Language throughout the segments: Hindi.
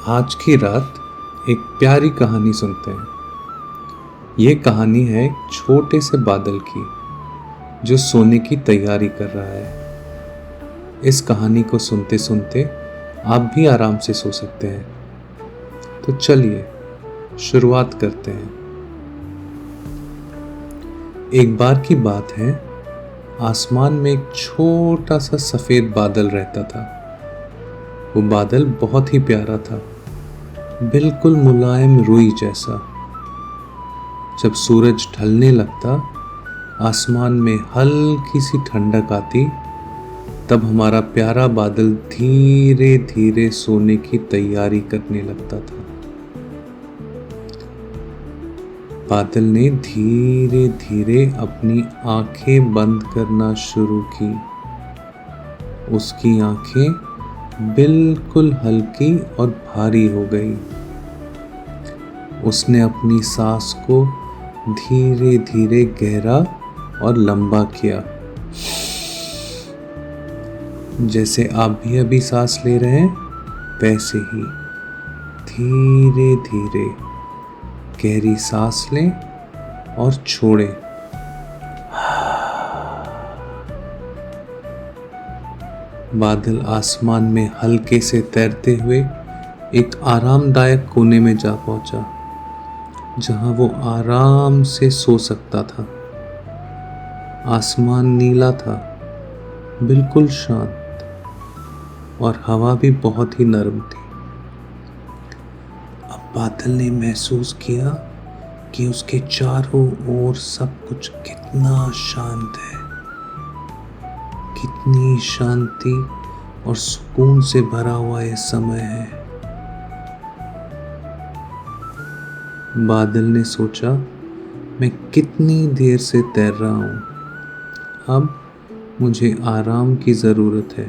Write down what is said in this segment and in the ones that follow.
आज की रात एक प्यारी कहानी सुनते हैं। ये कहानी है एक छोटे से बादल की जो सोने की तैयारी कर रहा है। इस कहानी को सुनते सुनते आप भी आराम से सो सकते हैं। तो चलिए शुरुआत करते हैं। एक बार की बात है, आसमान में एक छोटा सा सफेद बादल रहता था। वो बादल बहुत ही प्यारा था, बिल्कुल मुलायम रुई जैसा। जब सूरज ढलने लगता, आसमान में हल्की सी ठंडक आती, तब हमारा प्यारा बादल धीरे धीरे सोने की तैयारी करने लगता था। बादल ने धीरे धीरे अपनी आंखें बंद करना शुरू की। उसकी आंखें बिल्कुल हल्की और भारी हो गई। उसने अपनी सांस को धीरे धीरे गहरा और लंबा किया, जैसे आप भी अभी सांस ले रहे हैं वैसे ही धीरे धीरे गहरी सांस लें और छोड़ें। बादल आसमान में हल्के से तैरते हुए एक आरामदायक कोने में जा पहुंचा, जहां वो आराम से सो सकता था। आसमान नीला था, बिल्कुल शांत, और हवा भी बहुत ही नरम थी। अब बादल ने महसूस किया कि उसके चारों ओर सब कुछ कितना शांत है, कितनी शांति और सुकून से भरा हुआ ये समय है। बादल ने सोचा, मैं कितनी देर से तैर रहा हूँ, अब मुझे आराम की ज़रूरत है।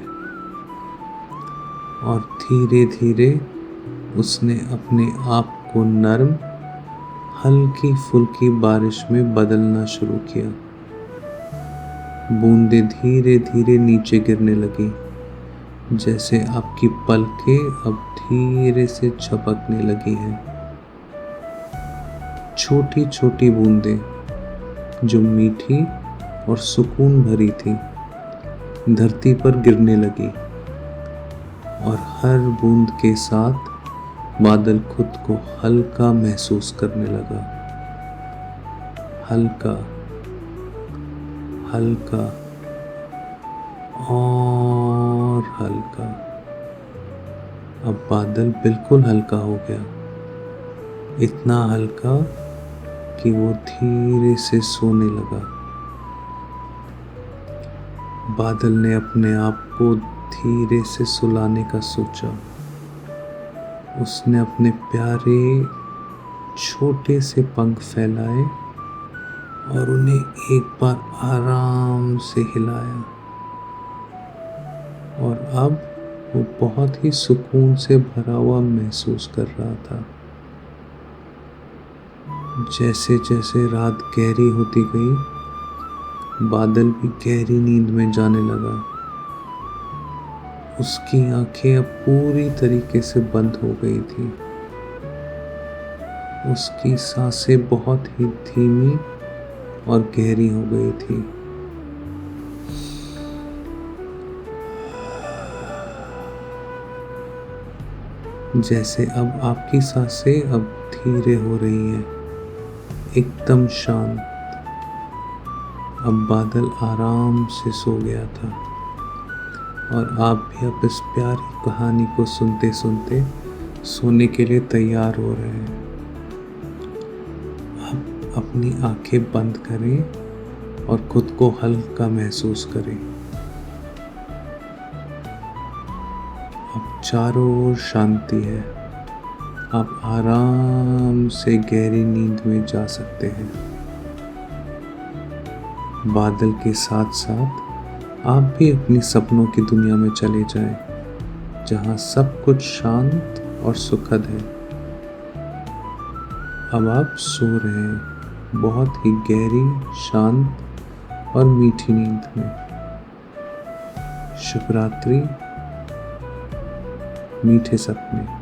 और धीरे धीरे उसने अपने आप को नर्म, हल्की फुल्की बारिश में बदलना शुरू किया। बूंदें धीरे धीरे नीचे गिरने लगी, जैसे आपकी पलकें अब धीरे से झपकने लगी हैं। छोटी छोटी बूंदें जो मीठी और सुकून भरी थी, धरती पर गिरने लगी, और हर बूंद के साथ बादल खुद को हल्का महसूस करने लगा। हल्का हल्का और हल्का। अब बादल बिल्कुल हल्का हो गया, इतना हल्का कि वो धीरे से सोने लगा। बादल ने अपने आप को धीरे से सुलाने का सोचा। उसने अपने प्यारे छोटे से पंख फैलाए और उन्हें एक बार आराम से हिलाया, और अब वो बहुत ही सुकून से भरा हुआ महसूस कर रहा था। जैसे जैसे रात गहरी होती गई, बादल भी गहरी नींद में जाने लगा। उसकी आंखें अब पूरी तरीके से बंद हो गई थी। उसकी सांसें बहुत ही धीमी और गहरी हो गई थी। जैसे अब आपकी सांसें अब धीरे हो रही हैं, एकदम शांत। अब बादल आराम से सो गया था, और आप भी अब इस प्यारी कहानी को सुनते सुनते सोने के लिए तैयार हो रहे हैं। अब अपनी आंखें बंद करें और खुद को हल्का महसूस करें। अब चारों ओर शांति है। आप आराम से गहरी नींद में जा सकते हैं। बादल के साथ साथ आप भी अपनी सपनों की दुनिया में चले जाएं, जहां सब कुछ शांत और सुखद है। अब आप सो रहे हैं बहुत ही गहरी, शांत और मीठी नींद में। शुभ रात्रि, मीठे सपने।